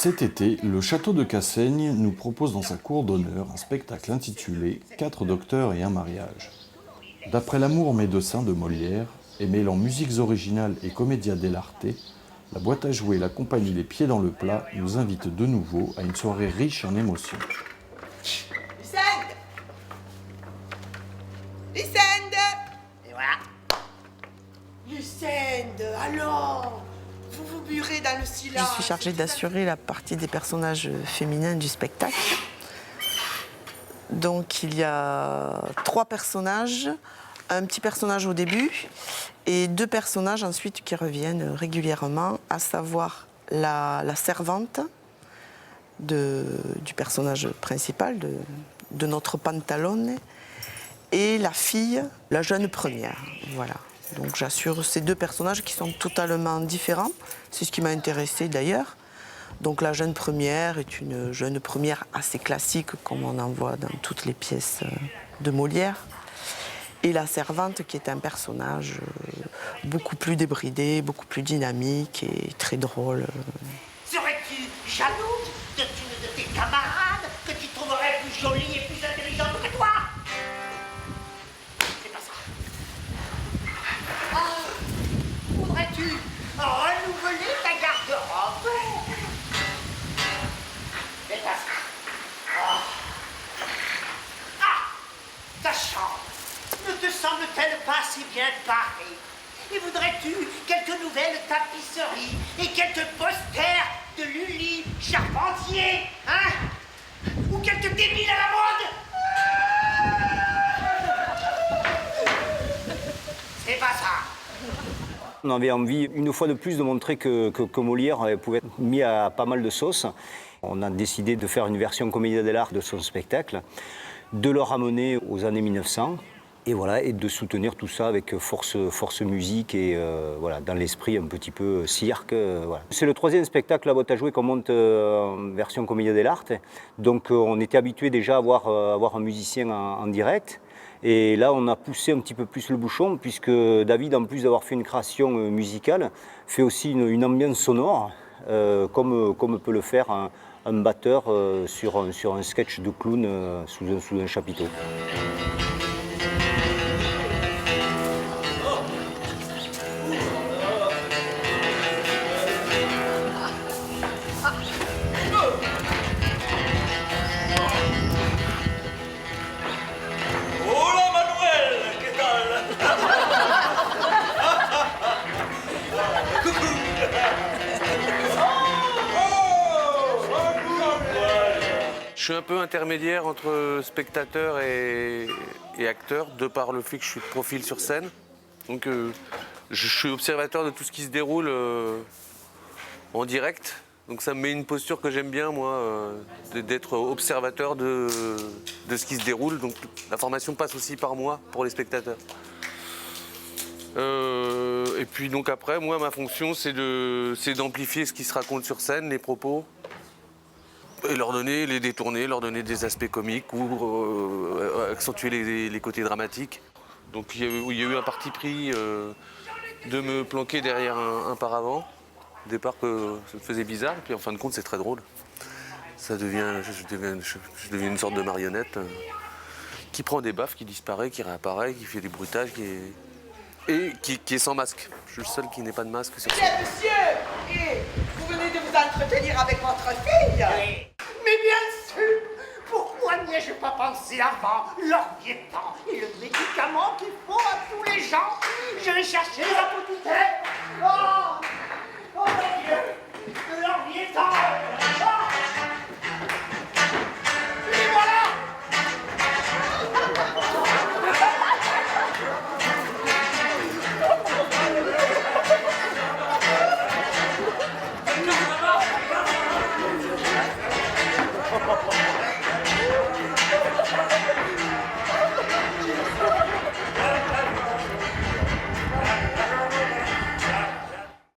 Cet été, le château de Cassaigne nous propose dans sa cour d'honneur un spectacle intitulé « 4 docteurs et un mariage ». D'après L'amour médecin de Molière, et mêlant musiques originales et commedia dell'arte, la boîte à jouer La compagnie Les Pieds dans le Plat nous invite de nouveau à une soirée riche en émotions. Lucinde! Lucinde! Et voilà. Lucinde, alors, vous vous burez dans le silence. Je suis chargée d'assurer la partie des personnages féminins du spectacle. Donc il y a 3 personnages, un petit personnage au début et 2 personnages ensuite qui reviennent régulièrement, à savoir la servante du personnage principal, de notre Pantalone, et la fille, la jeune première. Voilà. Donc j'assure ces 2 personnages qui sont totalement différents. C'est ce qui m'a intéressée d'ailleurs. Donc la jeune première est une jeune première assez classique, comme on en voit dans toutes les pièces de Molière. Et la servante qui est un personnage beaucoup plus débridé, beaucoup plus dynamique et très drôle. Serais-tu jalouse d'une de tes camarades que tu trouverais plus jolie et plus intelligente que toi? C'est pas ça. Oh, voudrais-tu renouveler ta garde-robe? C'est pas ça. Oh. Ah, ta chambre ne te semble-t-elle pas si bien parée? Et voudrais-tu quelques nouvelles tapisseries et quelques posters de Lully Charpentier, hein? Ou quelques débiles à la mode? C'est pas ça. On avait envie, une fois de plus, de montrer que Molière pouvait être mis à pas mal de sauces. On a décidé de faire une version commedia dell'arte de son spectacle, de le ramener aux années 1900. Et voilà, et de soutenir tout ça avec force musique et voilà, dans l'esprit un petit peu cirque. Voilà. C'est le 3e spectacle, La boîte à jouer, qu'on monte en version commedia dell'arte. Donc on était habitué déjà à avoir un musicien en direct. Et là, on a poussé un petit peu plus le bouchon, puisque David, en plus d'avoir fait une création musicale, fait aussi une ambiance sonore, comme peut le faire un batteur sur un sketch de clown sous un chapiteau. Je suis un peu intermédiaire entre spectateur et acteur, de par le fait que je suis de profil sur scène. Donc je suis observateur de tout ce qui se déroule en direct. Donc ça me met une posture que j'aime bien, moi, d'être observateur de ce qui se déroule. Donc la formation passe aussi par moi, pour les spectateurs. Et puis donc après, moi, ma fonction, c'est d'amplifier ce qui se raconte sur scène, les propos. Et les détourner, leur donner des aspects comiques ou accentuer les côtés dramatiques. Donc il y a eu un parti pris de me planquer derrière un paravent. Au départ, que ça me faisait bizarre, et puis en fin de compte, c'est très drôle. Je deviens une sorte de marionnette qui prend des baffes, qui disparaît, qui réapparaît, qui fait des bruitages, qui est sans masque. Je suis le seul qui n'ait pas de masque sur scène. Monsieur, et vous venez de vous entretenir avec votre fille? Oui. Mais bien sûr, pourquoi n'y ai-je pas pensé avant? L'orbiétan est le médicament qu'il faut à tous les gens. Je vais chercher la petite. Oh,